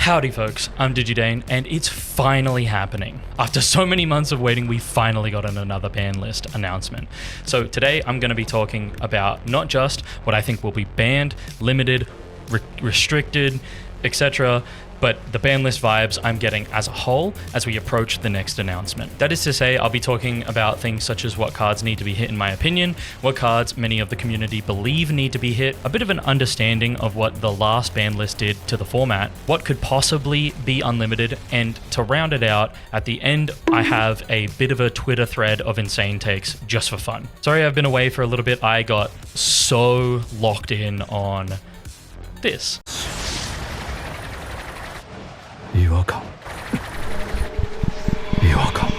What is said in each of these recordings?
Howdy folks, I'm Dane, and it's finally happening. After so many months of waiting, we finally got another ban list announcement. So today I'm going to be talking about not just what I think will be banned, limited, restricted, etc., but the ban list vibes I'm getting as a whole as we approach the next announcement. That is to say, I'll be talking about things such as what cards need to be hit in my opinion, what cards many of the community believe need to be hit, a bit of an understanding of what the last ban list did to the format, what could possibly be unlimited, and to round it out, at the end I have a bit of a Twitter thread of insane takes just for fun. Sorry I've been away for a little bit, I got so locked in on this. You will come. You will come.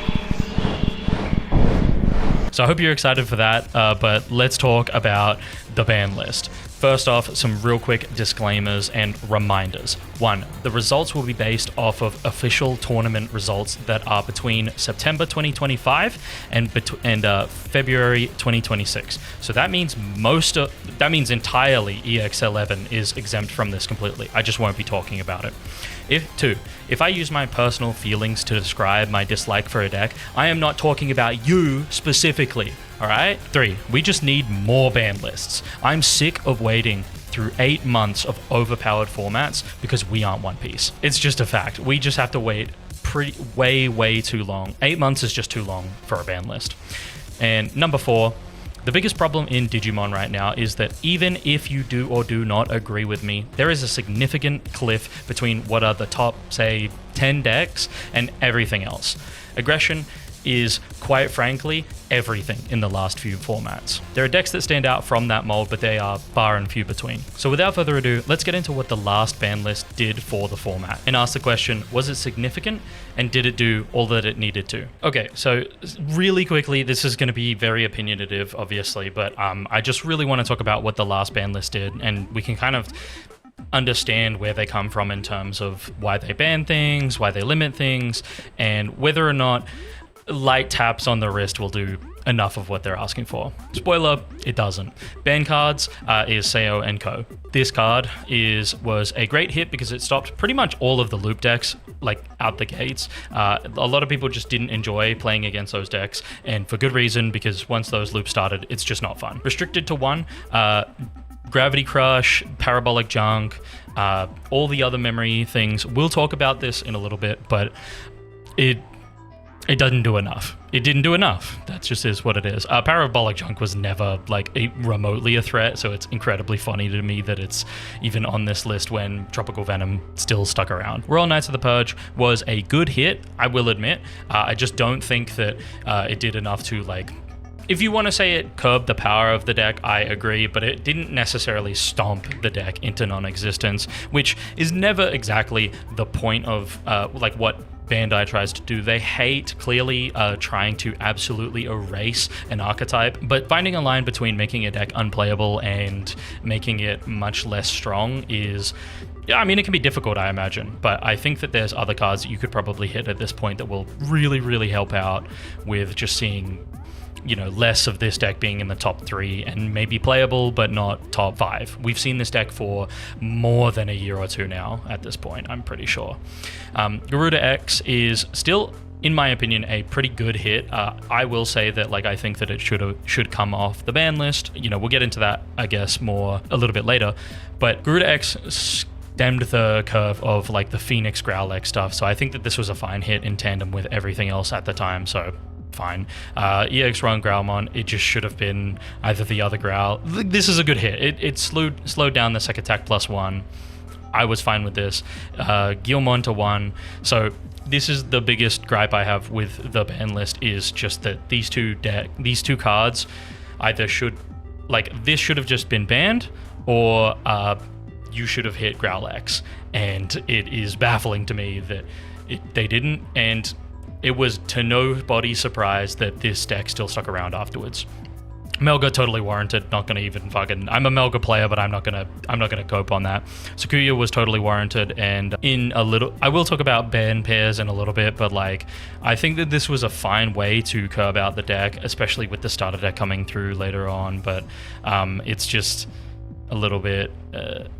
So I hope you're excited for that, but let's talk about the ban list. First off, some real quick disclaimers and reminders. 1. The results will be based off of official tournament results that are between September 2025 and February 2026. So that means entirely EX11 is exempt from this completely. I just won't be talking about it. 2. If I use my personal feelings to describe my dislike for a deck, I am not talking about you specifically. Alright? 3. We just need more ban lists. I'm sick of waiting through 8 months of overpowered formats because we aren't One Piece. It's just a fact. We just have to wait way too long. 8 months is just too long for a ban list. And number 4, the biggest problem in Digimon right now is that even if you do or do not agree with me, there is a significant cliff between what are the top, say, 10 decks and everything else. Aggression is, quite frankly, everything in the last few formats. There are decks that stand out from that mold, but they are far and few between. So without further ado, let's get into what the last ban list did for the format and ask the question, was it significant and did it do all that it needed to? Okay, so really quickly, this is going to be very opinionative, obviously, but I just really want to talk about what the last ban list did, and we can kind of understand where they come from in terms of why they ban things, why they limit things, and whether or not light taps on the wrist will do enough of what they're asking for. Spoiler, it doesn't. Ban cards is Seo and Co. This card was a great hit because it stopped pretty much all of the loop decks like out the gates. A lot of people just didn't enjoy playing against those decks, and for good reason, because once those loops started, it's just not fun. Restricted to 1, Gravity Crush, Parabolic Junk, all the other memory things. We'll talk about this in a little bit, but it doesn't do enough. It didn't do enough. That just is what it is. Parabolic Junk was never like remotely a threat, so it's incredibly funny to me that it's even on this list when Tropical Venom still stuck around. Royal Knights of the Purge was a good hit, I will admit. I just don't think that it did enough to like... If you want to say it curbed the power of the deck, I agree, but it didn't necessarily stomp the deck into non-existence, which is never exactly the point of like what Bandai tries to do. They hate clearly trying to absolutely erase an archetype, but finding a line between making a deck unplayable and making it much less strong is... Yeah, I mean, it can be difficult, I imagine, but I think that there's other cards that you could probably hit at this point that will really help out with just seeing, you know, less of this deck being in the top 3 and maybe playable, but not top 5. We've seen this deck for more than a year or two now at this point, I'm pretty sure. Garuda X is still, in my opinion, a pretty good hit. I will say that, like, I think that it should come off the ban list. You know, we'll get into that, I guess, more a little bit later, but Garuda X stemmed the curve of, like, the Phoenix Growlithe stuff, so I think that this was a fine hit in tandem with everything else at the time, so fine. EX1 Growlmon, it just should have been either the other Growl. This is a good hit. It slowed down the Sec Attack +1. I was fine with this. Guilmon to 1. So this is the biggest gripe I have with the ban list, is just that these two cards either should, like, this should have just been banned, or you should have hit Growlix. And it is baffling to me that they didn't, and it was to nobody's surprise that this deck still stuck around afterwards. Melga totally warranted, not gonna even fucking... I'm a Melga player, but I'm not gonna cope on that. Sakuya was totally warranted, and in a little... I will talk about ban pairs in a little bit, but like, I think that this was a fine way to curb out the deck, especially with the starter deck coming through later on, but it's just... a little bit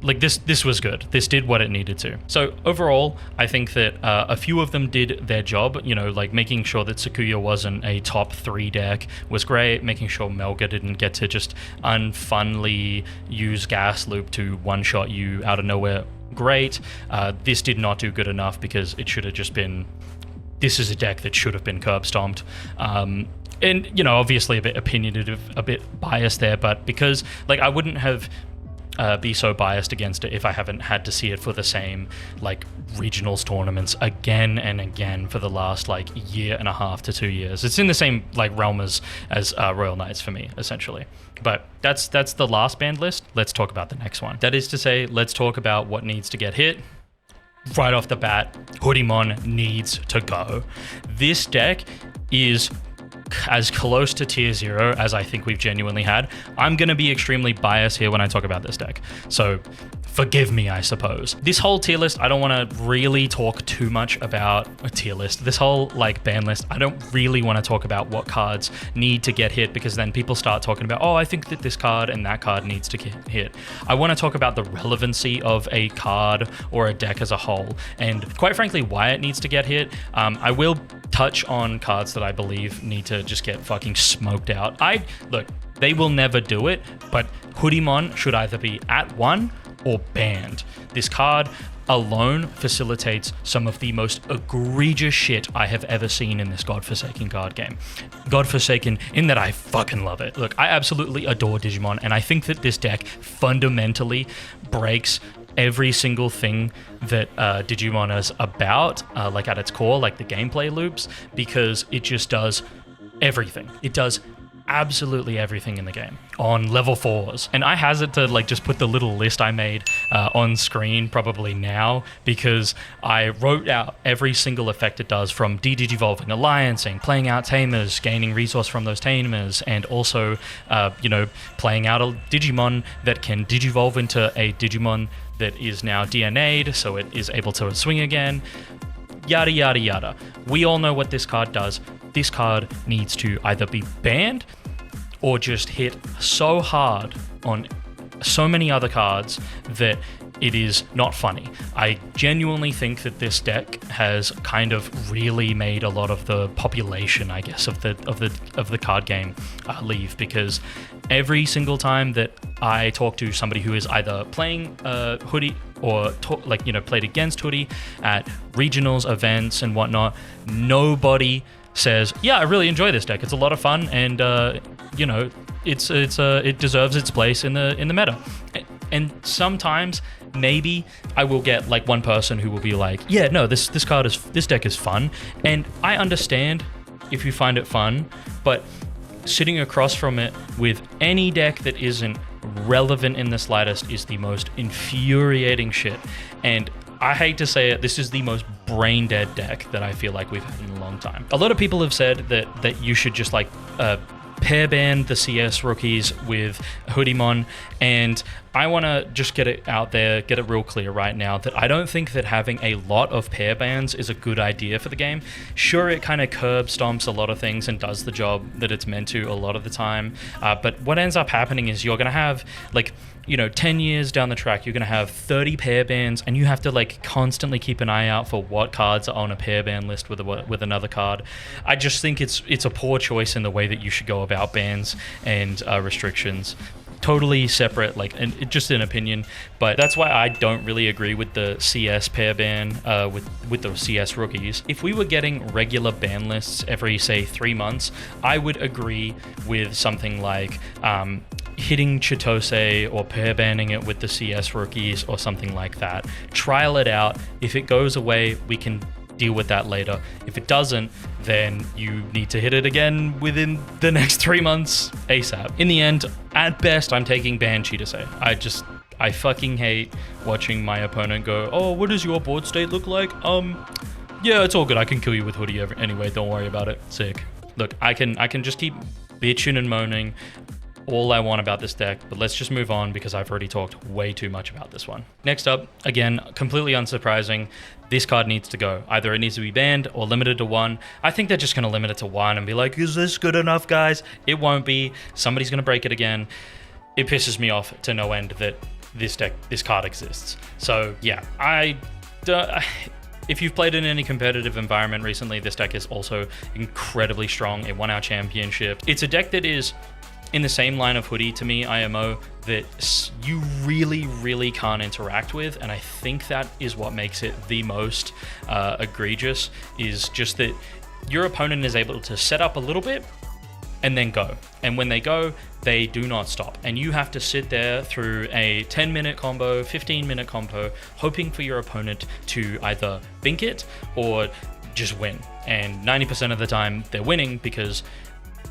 like this was good. This did what it needed to. So overall, I think that a few of them did their job. You know, like making sure that Sakuya wasn't a top 3 deck was great. Making sure Melga didn't get to just unfunly use Gas Loop to one-shot you out of nowhere, great. This did not do good enough because it should have just been, this is a deck that should have been curb stomped. And, you know, obviously a bit opinionative, a bit biased there, but because, like, I wouldn't have be so biased against it if I haven't had to see it for the same, like, regionals tournaments again and again for the last, like, year and a half to 2 years. It's in the same, like, realm as Royal Knights for me, essentially. But that's the last banned list. Let's talk about the next one. That is to say, let's talk about what needs to get hit. Right off the bat, Hoodymon needs to go. This deck is as close to tier 0 as I think we've genuinely had. I'm going to be extremely biased here when I talk about this deck, so forgive me, I suppose. This whole tier list, I don't want to really talk too much about a tier list. This whole, like, ban list, I don't really want to talk about what cards need to get hit, because then people start talking about, oh, I think that this card and that card needs to get hit. I want to talk about the relevancy of a card or a deck as a whole, and quite frankly, why it needs to get hit. I will touch on cards that I believe need to just get fucking smoked out. Look, they will never do it, but Hoodymon should either be at 1 or banned. This card alone facilitates some of the most egregious shit I have ever seen in this godforsaken card game. Godforsaken in that I fucking love it. Look, I absolutely adore Digimon, and I think that this deck fundamentally breaks every single thing that Digimon is about, like at its core, like the gameplay loops, because it just does everything. It does absolutely everything in the game on level 4s. And I hazard to, like, just put the little list I made on screen probably now, because I wrote out every single effect it does, from de-digivolving, alliancing, playing out tamers, gaining resource from those tamers, and also you know, playing out a Digimon that can digivolve into a Digimon that is now DNA'd, so it is able to swing again, yada yada yada. We all know what this card does. This card needs to either be banned or just hit so hard on so many other cards that it is not funny. I genuinely think that this deck has kind of really made a lot of the population, I guess, of the card game leave, because every single time that I talk to somebody who is either playing Hoodie or played against Hoodie at regionals, events, and whatnot, nobody says, "Yeah, I really enjoy this deck. It's a lot of fun, and you know, it deserves its place in the meta." And sometimes maybe I will get, like, one person who will be like, "Yeah, no, this deck is fun," and I understand if you find it fun, but sitting across from it with any deck that isn't relevant in the slightest is the most infuriating shit. And I hate to say it, this is the most brain dead deck that I feel like we've had in a long time. A lot of people have said that you should just, like, pair ban the CS rookies with Hoodymon, and I want to just get it out there, get it real clear right now, that I don't think that having a lot of pair bans is a good idea for the game. Sure, it kind of curb stomps a lot of things and does the job that it's meant to a lot of the time, but what ends up happening is you're going to have, like, you know, 10 years down the track, you're going to have 30 pair bans, and you have to, like, constantly keep an eye out for what cards are on a pair ban list with another card. I just think it's a poor choice in the way that you should go about bans and restrictions. Totally separate, like, and just an opinion, but that's why I don't really agree with the CS pair ban with the CS rookies. If we were getting regular ban lists every, say, 3 months, I would agree with something like hitting Chitose or pair banning it with the CS rookies or something like that. Trial it out. If it goes away, we can deal with that later. If it doesn't, then you need to hit it again within the next 3 months ASAP. In the end, at best, I'm taking ban Chitose. I fucking hate watching my opponent go, "Oh, what does your board state look like? Yeah, it's all good. I can kill you with Hoodie anyway. Don't worry about it." Sick. Look, I can just keep bitching and moaning all I want about this deck, but let's just move on because I've already talked way too much about this one. Next up, again, completely unsurprising, this card needs to go. Either it needs to be banned or limited to 1. I think they're just going to limit it to 1 and be like, "Is this good enough, guys?" It won't be. Somebody's going to break it again. it pisses me off to no end that this card exists. So yeah, if you've played in any competitive environment recently, this deck is also incredibly strong. It won our championship. It's a deck that is in the same line of Hoodie to me, IMO, that you really, really can't interact with. And I think that is what makes it the most egregious, is just that your opponent is able to set up a little bit and then go. And when they go, they do not stop. And you have to sit there through a 10-minute combo, 15-minute combo, hoping for your opponent to either bink it or just win. And 90% of the time, they're winning, because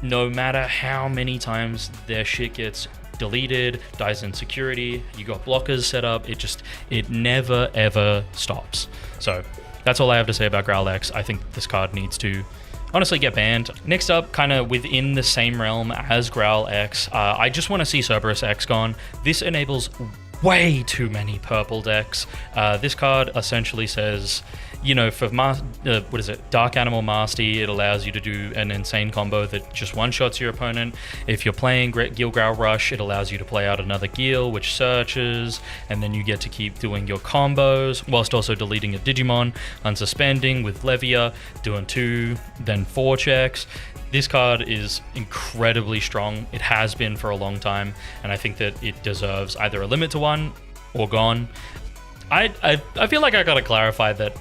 no matter how many times their shit gets deleted, dies in security, you got blockers set up, it never ever stops. So that's all I have to say about Growl X. I think this card needs to honestly get banned. Next up, kind of within the same realm as Growl X, I just want to see Cerberus X gone. This enables way too many purple decks. This card essentially says, you know, for Dark Animal Mastery, it allows you to do an insane combo that just one-shots your opponent. If you're playing Gil Growl Rush, it allows you to play out another Gil, which searches, and then you get to keep doing your combos, whilst also deleting a Digimon, unsuspending with Levia, doing 2, then 4 checks. This card is incredibly strong. It has been for a long time, and I think that it deserves either a limit to 1 or gone. I feel like I gotta clarify that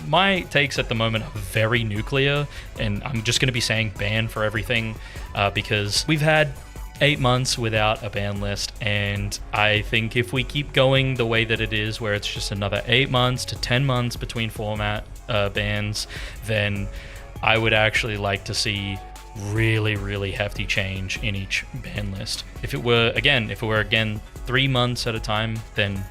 my takes at the moment are very nuclear, and I'm just going to be saying ban for everything, because we've had 8 months without a ban list, and I think if we keep going the way that it is, where it's just another 8 months to 10 months between format bans, then I would actually like to see really, really hefty change in each ban list. If it were again 3 months at a time, then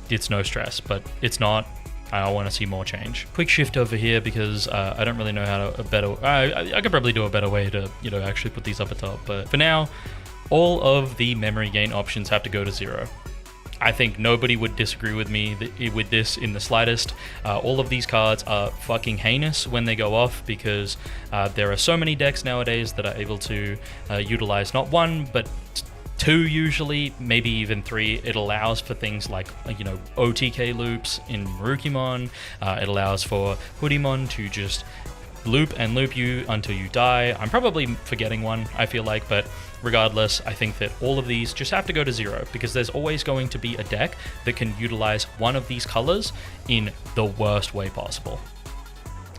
it's no stress, but it's not. I want to see more change. Quick shift over here, because I don't really know how to I could probably do a better way to, you know, actually put these up at top. But for now, all of the memory gain options have to go to 0. I think nobody would disagree with me with this in the slightest. All of these cards are fucking heinous when they go off, because there are so many decks nowadays that are able to utilize not 1, but 2 usually, maybe even 3. It allows for things like, you know, OTK loops in Merukimon. It allows for Hoodiemon to just loop and loop you until you die. I'm probably forgetting one, I feel like, but regardless, I think that all of these just have to go to 0, because there's always going to be a deck that can utilize one of these colors in the worst way possible.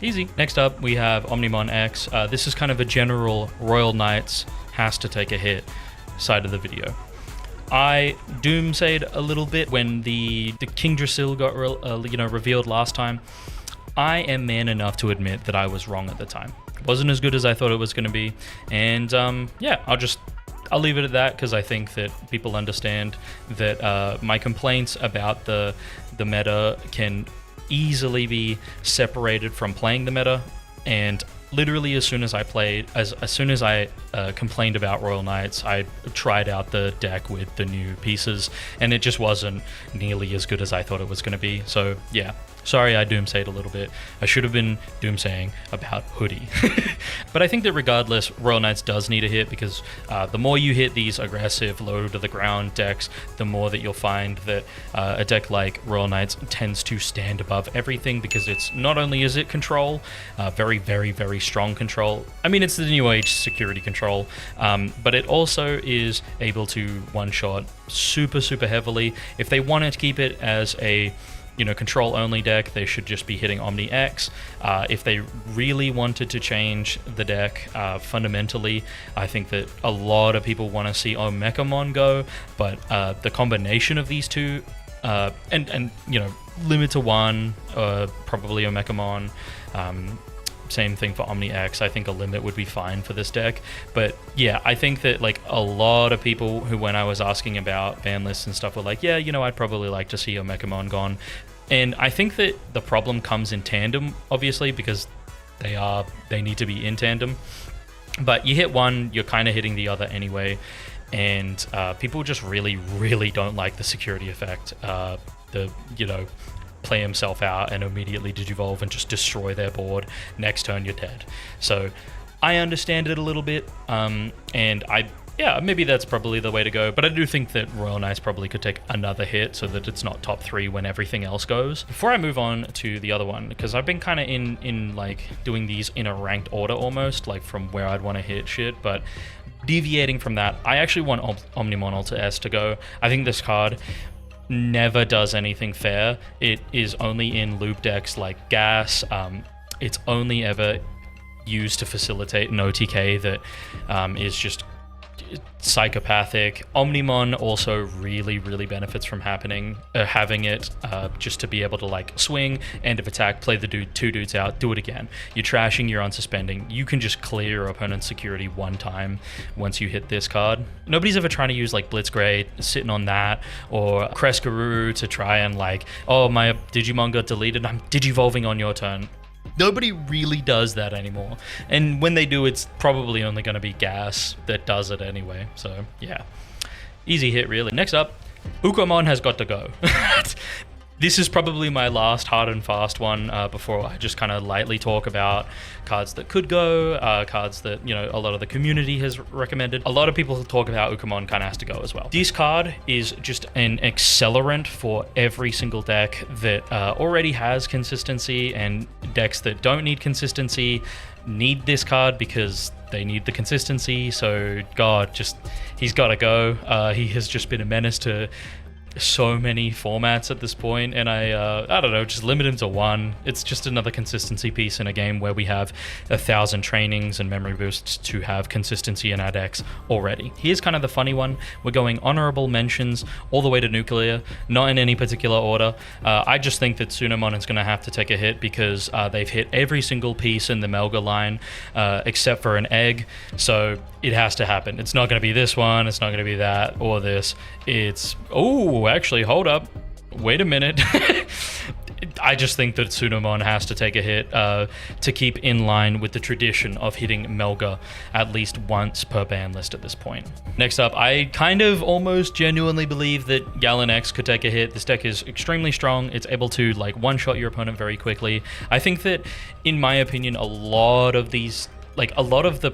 Easy. Next up, we have Omnimon X. This is kind of a general Royal Knights has to take a hit side of the video. I doomsayed a little bit when the King Drasil got revealed last time. I am man enough to admit that I was wrong at the time. It wasn't as good as I thought it was going to be, and yeah, I'll leave it at that, because I think that people understand that my complaints about the meta can easily be separated from playing the meta. And literally as soon as I complained about Royal Knights, I tried out the deck with the new pieces, and it just wasn't nearly as good as I thought it was going to be. So yeah, sorry I doomsayed a little bit. I should have been doomsaying about Hoodie. But I think that regardless, Royal Knights does need a hit, because the more you hit these aggressive, low to the ground decks, the more that you'll find that a deck like Royal Knights tends to stand above everything, because it's not only is it control, very, very, very strong control. I mean, it's the new age security control, but it also is able to one-shot super, super heavily. If they wanted to keep it as a control only deck, they should just be hitting Omni X. If they really wanted to change the deck fundamentally, I think that a lot of people want to see Omecamon go, but the combination of these two, and limit to 1, probably Omecamon. Same thing for Omni X. I think a limit would be fine for this deck. But yeah, I think that like a lot of people who, when I was asking about ban lists and stuff, were like, yeah, I'd probably like to see Omecamon gone. And I think that the problem comes in tandem, obviously, because they need to be in tandem. But you hit one, you're kind of hitting the other anyway. And people just really, really don't like the security effect. Play himself out and immediately digivolve and just destroy their board. Next turn, you're dead. So I understand it a little bit, and I Yeah, maybe that's probably the way to go, but I do think that Royal Knights probably could take another hit so that it's not top 3 when everything else goes. Before I move on to the other one, because I've been kind of in like doing these in a ranked order almost, like from where I'd want to hit shit, but deviating from that, I actually want Omnimon Alta S to go. I think this card never does anything fair. It is only in loop decks like Gas. It's only ever used to facilitate an OTK that is just psychopathic. Omnimon also really benefits from having it just to be able to like swing, end of attack, play the two dudes out, do it again. You're trashing, you're unsuspending. You can just clear your opponent's security one time once you hit this card. Nobody's ever trying to use like Blitzgrade, sitting on that, or Crescaroo to try and like, oh, my Digimon got deleted, I'm digivolving on your turn. Nobody really does that anymore. And when they do, it's probably only going to be Gas that does it anyway. So, yeah. Easy hit, really. Next up, Ukomon has got to go. This is probably my last hard and fast one before I just kind of lightly talk about cards that could go, cards that, you know, a lot of the community has recommended. A lot of people talk about Ukomon kind of has to go as well. This card is just an accelerant for every single deck that already has consistency, and decks that don't need consistency need this card because they need the consistency. So, God, just, he's got to go. He has just been a menace to so many formats at this point, and I don't know, just limit him to 1. It's just another consistency piece in a game where we have 1,000 trainings and memory boosts to have consistency in our decks already. Here's kind of the funny one. We're going honorable mentions all the way to nuclear, not in any particular order. I just think that Tsunomon is going to have to take a hit because they've hit every single piece in the Melga line except for an egg, so it has to happen. It's not going to be this one, it's not going to be that or this. It's, oh, actually, hold up. Wait a minute. I just think that Tsunomon has to take a hit to keep in line with the tradition of hitting Melga at least once per ban list at this point. Next up, I kind of almost genuinely believe that Gallon X could take a hit. This deck is extremely strong. It's able to like one-shot your opponent very quickly. I think that, in my opinion, a lot of the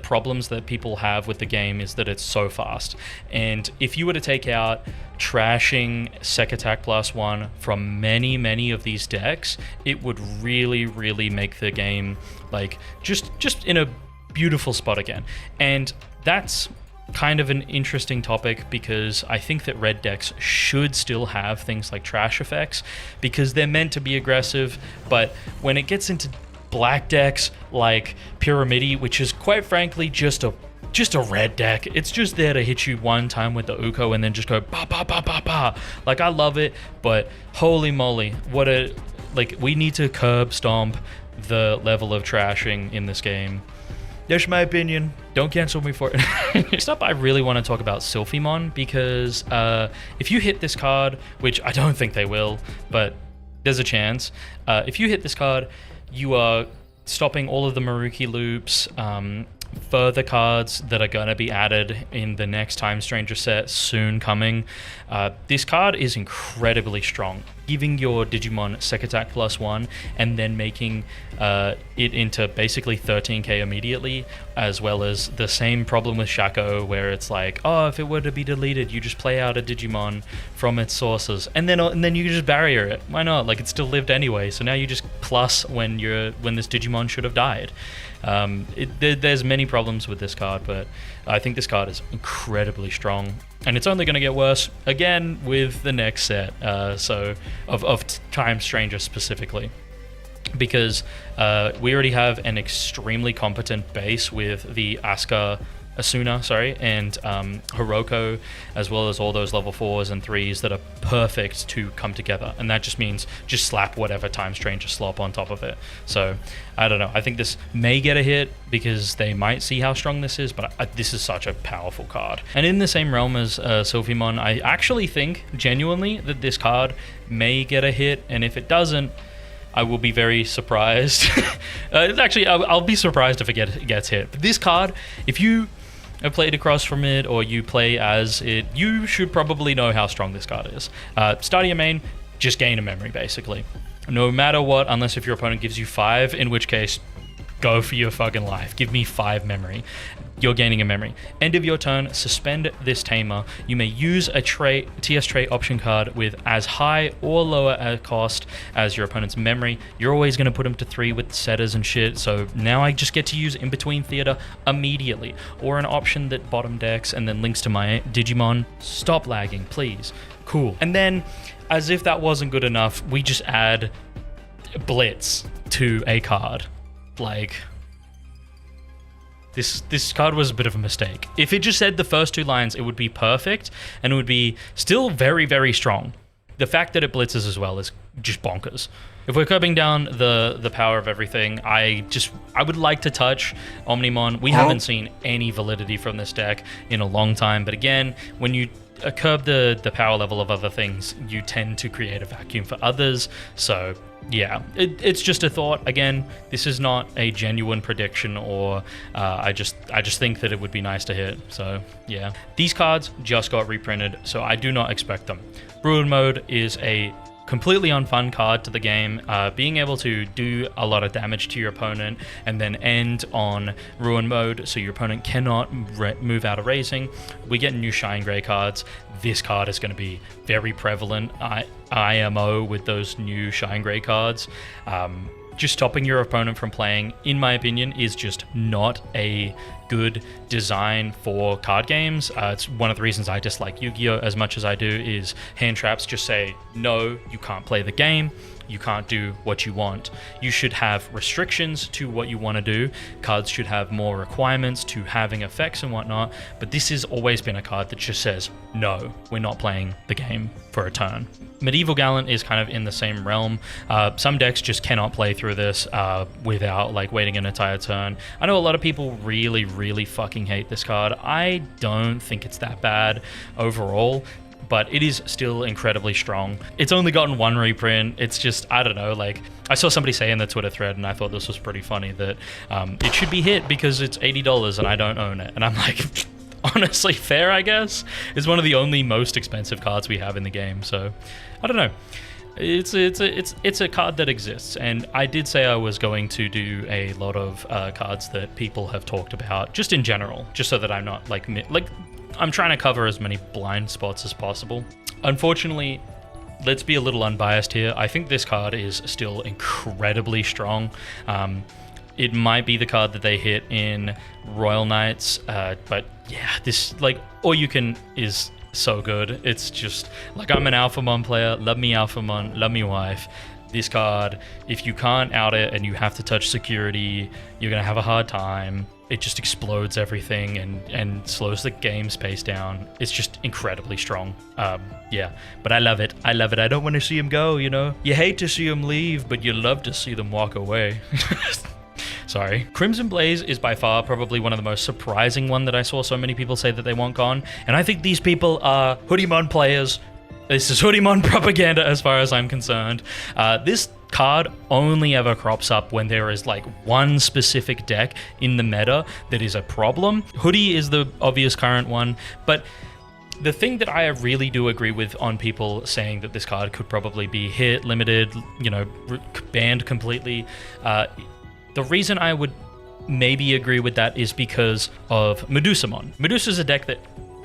problems that people have with the game is that it's so fast. And if you were to take out trashing Sec Attack +1 from many of these decks, it would really make the game like just in a beautiful spot again. And that's kind of an interesting topic because I think that red decks should still have things like trash effects because they're meant to be aggressive, but when it gets into black decks like Pyramidi, which is quite frankly just a red deck. It's just there to hit you one time with the Uko and then just go ba ba ba ba ba. Like, I love it, but holy moly, we need to curb stomp the level of trashing in this game. That's my opinion. Don't cancel me for it. Next up, I really want to talk about Sylphimon because if you hit this card, which I don't think they will, but there's a chance. If you hit this card, you are stopping all of the Maruki loops, further cards that are going to be added in the next Time Stranger set soon coming. This card is incredibly strong, giving your Digimon Sec Attack +1 and then making it into basically 13k immediately, as well as the same problem with Shaco where it's like, oh, if it were to be deleted, you just play out a Digimon from its sources and then you just barrier it. Why not? Like, it still lived anyway, so now you just plus when this Digimon should have died. There's many problems with this card, but I think this card is incredibly strong, and it's only going to get worse again with the next set. So of Time Stranger specifically, because we already have an extremely competent base with the Asuna, and Hiroko, as well as all those level 4s and 3s that are perfect to come together, and that just means just slap whatever Time Stranger slop on top of it. So I don't know, I think this may get a hit because they might see how strong this is, but this is such a powerful card. And in the same realm as Sylphimon, I actually think genuinely that this card may get a hit, and if it doesn't, I will be very surprised. Actually, I'll be surprised if it gets hit. But this card, if you have played across from it or you play as it, you should probably know how strong this card is. Start your main, just gain a memory basically. No matter what, unless if your opponent gives you 5, in which case Go for your fucking life. Give me 5 memory. You're gaining a memory. End of your turn, suspend this tamer. You may use a TS trait option card with as high or lower a cost as your opponent's memory. You're always going to put them to 3 with the setters and shit, so now I just get to use In Between Theater immediately. Or an option that bottom decks and then links to my Digimon. Stop lagging, please. Cool. And then, as if that wasn't good enough, we just add Blitz to a card. Like, this card was a bit of a mistake. If it just said the first 2 lines, it would be perfect, and it would be still very, very strong. The fact that it blitzes as well is just bonkers. If we're curbing down the power of everything, I would like to touch Omnimon. We haven't seen any validity from this deck in a long time, but again, when you curb the power level of other things, you tend to create a vacuum for others. So yeah, it's just a thought. Again, this is not a genuine prediction, or I just think that it would be nice to hit. So yeah, these cards just got reprinted, so I do not expect them. Ruin Mode is a completely unfun card to the game. Being able to do a lot of damage to your opponent and then end on Ruin Mode so your opponent cannot move out of raising. We get new Shine Grey cards. This card is going to be very prevalent. IMO with those new Shine Grey cards. Just stopping your opponent from playing, in my opinion, is just not a good design for card games. It's one of the reasons I dislike Yu-Gi-Oh! As much as I do, is hand traps just say, no, you can't play the game. You can't do what you want. You should have restrictions to what you want to do. Cards should have more requirements to having effects and whatnot, but this has always been a card that just says, no, we're not playing the game for a turn. Medieval Gallant is kind of in the same realm. Some decks just cannot play through this without like waiting an entire turn. I know a lot of people really, really fucking hate this card. I don't think it's that bad overall, but it is still incredibly strong. It's only gotten 1 reprint. It's just, I don't know, like, I saw somebody say in the Twitter thread, and I thought this was pretty funny, that it should be hit because it's $80 and I don't own it. And I'm like, honestly, fair, I guess. It's one of the only most expensive cards we have in the game, so I don't know. It's a card that exists, and I did say I was going to do a lot of cards that people have talked about, just in general, just so that I'm not like I'm trying to cover as many blind spots as possible. Unfortunately, let's be a little unbiased here. I think this card is still incredibly strong. It might be the card that they hit in Royal Knights, but yeah, this, like, All You Can is so good. It's just, like, I'm an Alphamon player. Love me Alphamon, love me wife. This card, if you can't out it and you have to touch security, you're gonna have a hard time. It just explodes everything and slows the game's pace down. It's just incredibly strong. Yeah, but I love it. I love it. I don't want to see him go, you know? You hate to see him leave, but you love to see them walk away. Sorry. Crimson Blaze is by far probably one of the most surprising one that I saw so many people say that they want gone. And I think these people are Hoodiemon players. This is Hoodiemon propaganda as far as I'm concerned. This card only ever crops up when there is like one specific deck in the meta that is a problem. Hoodie is the obvious current one, but the thing that I really do agree with on people saying that this card could probably be hit, limited, you know, banned completely, the reason I would maybe agree with that is because of Merukimon. Medusa's a deck that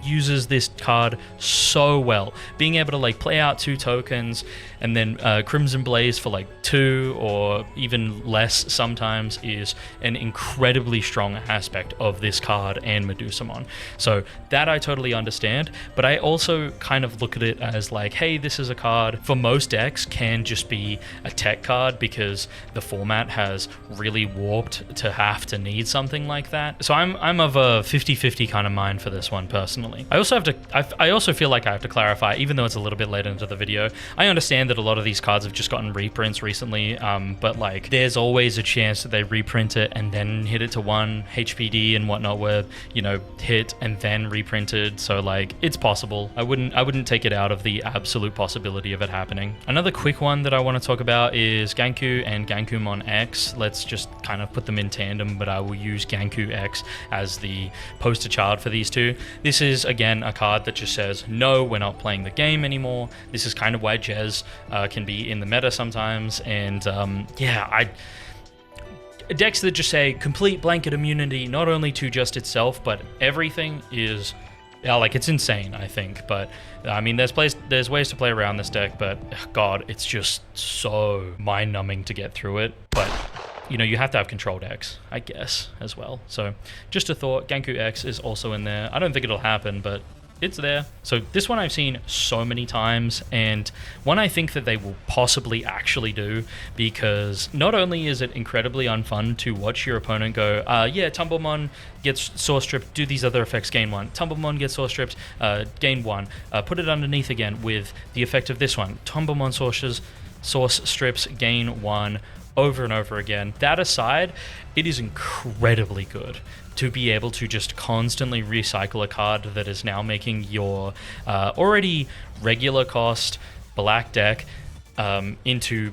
uses this card so well. Being able to like play out 2 tokens and then Crimson Blaze for like 2 or even less sometimes is an incredibly strong aspect of this card and Merukimon. So that I totally understand, but I also kind of look at it as like, hey, this is a card for most decks can just be a tech card because the format has really warped to have to need something like that. So I'm of a 50-50 kind of mind for this one personally. I also feel like I have to clarify, even though it's a little bit later into the video, I understand that a lot of these cards have just gotten reprints recently, but like there's always a chance that they reprint it and then hit it to 1 HPD and whatnot, where, you know, hit and then reprinted. So like it's possible. I wouldn't take it out of the absolute possibility of it happening. Another quick one that I want to talk about is Ganku and Gankumon X. Let's just kind of put them in tandem, but I will use Ganku X as the poster child for these two. This is again a card that just says, no, we're not playing the game anymore. This is kind of why Jez can be in the meta sometimes, and yeah, decks that just say complete blanket immunity, not only to just itself, but everything is, yeah, like it's insane, I think. But I mean, there's ways to play around this deck, but God, it's just so mind-numbing to get through it. But you know, you have to have control decks, I guess, as well. So just a thought, Genku X is also in there. I don't think it'll happen, but it's there. So this one I've seen so many times, and one I think that they will possibly actually do, because not only is it incredibly unfun to watch your opponent go, yeah, Tumblemon gets Source Stripped, do these other effects, gain 1. Tumblemon gets Source Stripped, gain 1. Put it underneath again with the effect of this one. Tumblemon Source Strips, gain 1. Over and over again. That aside, it is incredibly good to be able to just constantly recycle a card that is now making your already regular cost black deck into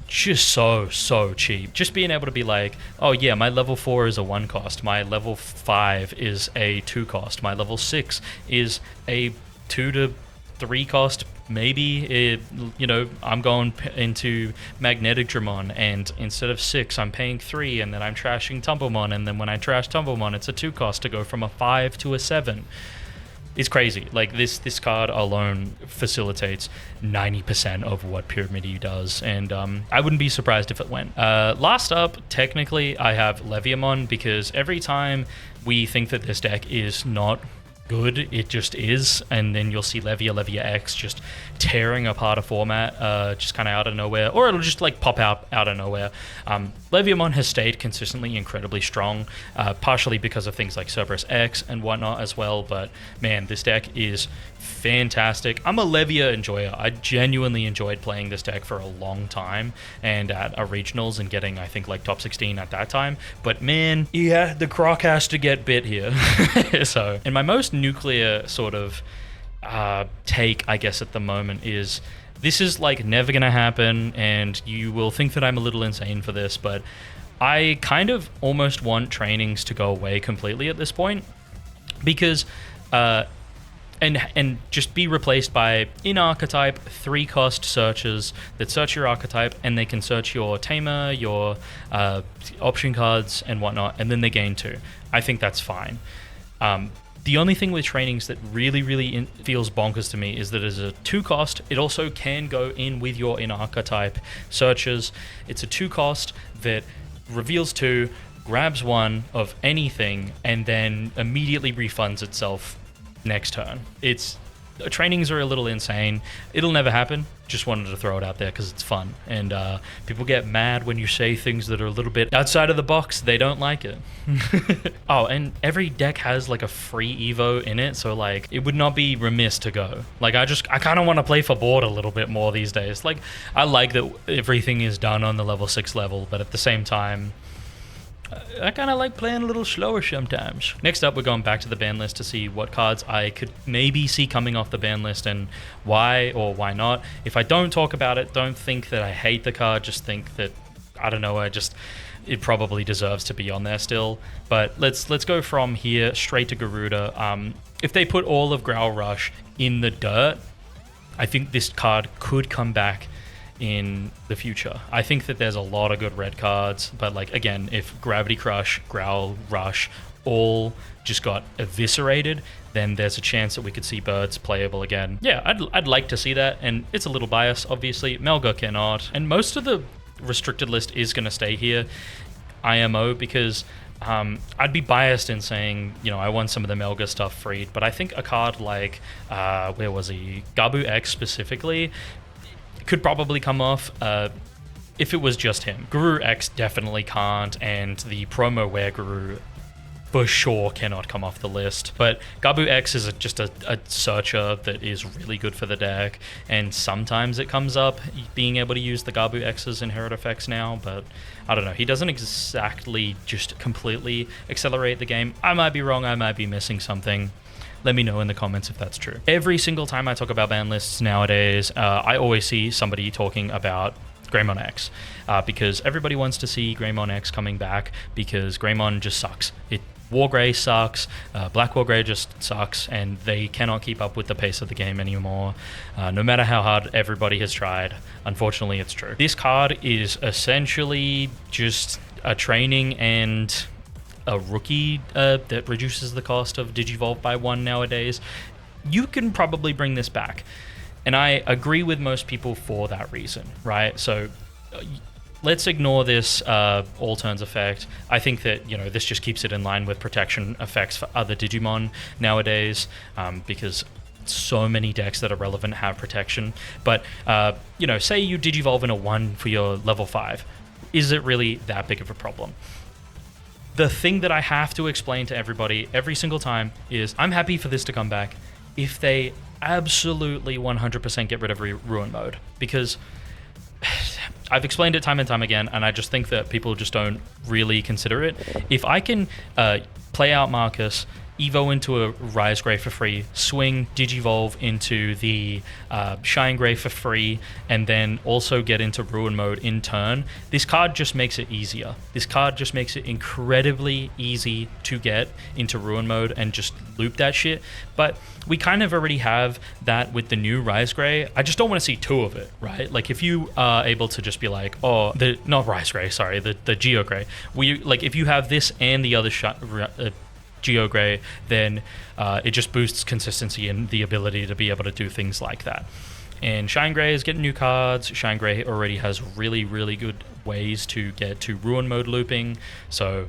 just so cheap. Just being able to be like, oh yeah, my level 4 is a 1 cost, my level 5 is a 2 cost, my level 6 is a 2 to 3 cost. Maybe I'm going into Magnetic Dramon, and instead of 6, I'm paying 3, and then I'm trashing Tumblemon, and then when I trash Tumblemon, it's a 2 cost to go from a 5 to a 7. It's crazy. Like this card alone facilitates 90% of what Pyramid E does, and I wouldn't be surprised if it went. Last up, technically, I have Leviamon, because every time we think that this deck is not good, it just is, and then you'll see Levia X just tearing apart a format just kind of out of nowhere, or it'll just like pop out of nowhere. Leviamon has stayed consistently incredibly strong, partially because of things like Cerberus X and whatnot as well, but man, this deck is fantastic. I'm a Levia enjoyer. I genuinely enjoyed playing this deck for a long time, and at a regionals and getting, I think, like top 16 at that time, but man, yeah, the croc has to get bit here. So, and my most nuclear sort of take, I guess, at the moment is, this is like never gonna happen, and you will think that I'm a little insane for this, but I kind of almost want trainings to go away completely at this point, because and just be replaced by in-archetype 3-cost searches that search your archetype, and they can search your tamer, your option cards and whatnot, and then they gain 2. I think that's fine. The only thing with trainings that really feels bonkers to me is that it's a 2-cost. It also can go in with your in-archetype searches. It's a 2-cost that reveals 2, grabs 1 of anything, and then immediately refunds itself next turn. Trainings are a little insane. It'll never happen. Just wanted to throw it out there because it's fun, and people get mad when you say things that are a little bit outside of the box. They don't like it. Oh, and every deck has like a free Evo in it, so like it would not be remiss to go. Like I kind of want to play for board a little bit more these days. Like I like that everything is done on the level 6 level, but at the same time, I kind of like playing a little slower sometimes. Next up, we're going back to the ban list to see what cards I could maybe see coming off the ban list and why or why not. If I don't talk about it, don't think that I hate the card, just think that, I don't know, it probably deserves to be on there still. But let's go from here straight to Garuda. If they put all of Growl Rush in the dirt, I think this card could come back in the future. I think that there's a lot of good red cards, but like again, if Gravity Crush, Growl Rush all just got eviscerated, then there's a chance that we could see Birds playable again. Yeah, I'd like to see that, and it's a little biased, obviously. Melga cannot, and most of the restricted list is going to stay here, IMO, because I'd be biased in saying, you know, I want some of the Melga stuff freed, but I think a card like, where was he? Gabu X specifically, could probably come off if it was just him. Guru X definitely can't, and the promo Were Guru for sure cannot come off the list. But Gabu X is just a searcher that is really good for the deck, and sometimes it comes up being able to use the Gabu X's inherit effects now, but I don't know. He doesn't exactly just completely accelerate the game. I might be wrong, I might be missing something. Let me know in the comments if that's true. Every single time I talk about ban lists nowadays, I always see somebody talking about Greymon X, because everybody wants to see Greymon X coming back, because Greymon just sucks. Wargrey sucks, Black Wargrey just sucks, and they cannot keep up with the pace of the game anymore, no matter how hard everybody has tried. Unfortunately, it's true. This card is essentially just a training and a rookie that reduces the cost of Digivolve by 1 nowadays. You can probably bring this back, and I agree with most people for that reason, right? So let's ignore this all turns effect. I think that, you know, this just keeps it in line with protection effects for other Digimon nowadays, because so many decks that are relevant have protection. But you know, say you Digivolve in a 1 for your level 5. Is it really that big of a problem? The thing that I have to explain to everybody every single time is I'm happy for this to come back if they absolutely 100% get rid of Ruin Mode, because I've explained it time and time again, and I just think that people just don't really consider it. If I can play out Marcus, Evo into a Rise Grey for free, swing Digivolve into the Shine Grey for free, and then also get into Ruin Mode in turn, this card just makes it easier. This card just makes it incredibly easy to get into Ruin Mode and just loop that shit. But we kind of already have that with the new Rise Grey. I just don't want to see 2 of it, right? Like, if you are able to just be like, oh, not Rise Grey, sorry, the Geo Grey. Like, if you have this and the other Geo Grey, then it just boosts consistency and the ability to be able to do things like that. And Shine Grey is getting new cards. Shine Grey already has really, really good ways to get to Ruin Mode looping. So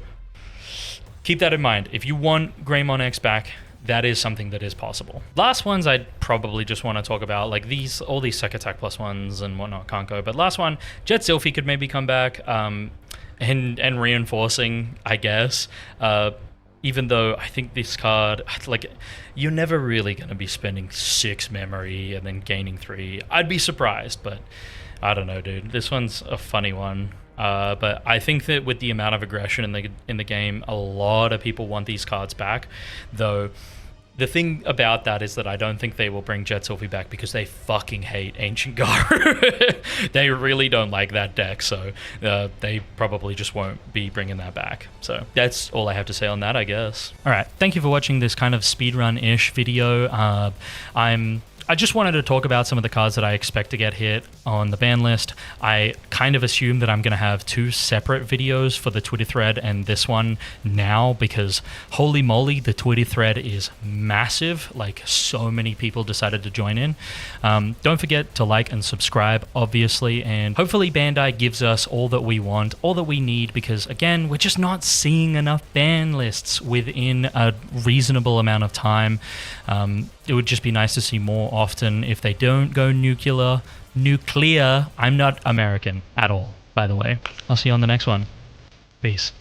keep that in mind. If you want Greymon X back, that is something that is possible. Last ones I'd probably just want to talk about, like all these Sec Attack plus ones and whatnot can't go. But last one, Jet Sylphie could maybe come back, and reinforcing, I guess. Even though I think this card, like, you're never really going to be spending 6 memory and then gaining 3. I'd be surprised, but I don't know, dude. This one's a funny one. But I think that with the amount of aggression in the game, a lot of people want these cards back. Though the thing about that is that I don't think they will bring Jet Sylphie back because they fucking hate Ancient Garu. They really don't like that deck, so they probably just won't be bringing that back. So that's all I have to say on that, I guess. All right, thank you for watching this kind of speedrun-ish video. I just wanted to talk about some of the cards that I expect to get hit on the ban list. I kind of assume that I'm going to have 2 separate videos for the Twitter thread and this one now, because holy moly, the Twitter thread is massive. Like, so many people decided to join in. Don't forget to like and subscribe, obviously, and hopefully Bandai gives us all that we want, all that we need, because again, we're just not seeing enough ban lists within a reasonable amount of time. It would just be nice to see more often if they don't go nuclear. I'm not American at all, by the way. I'll see you on the next one. Peace.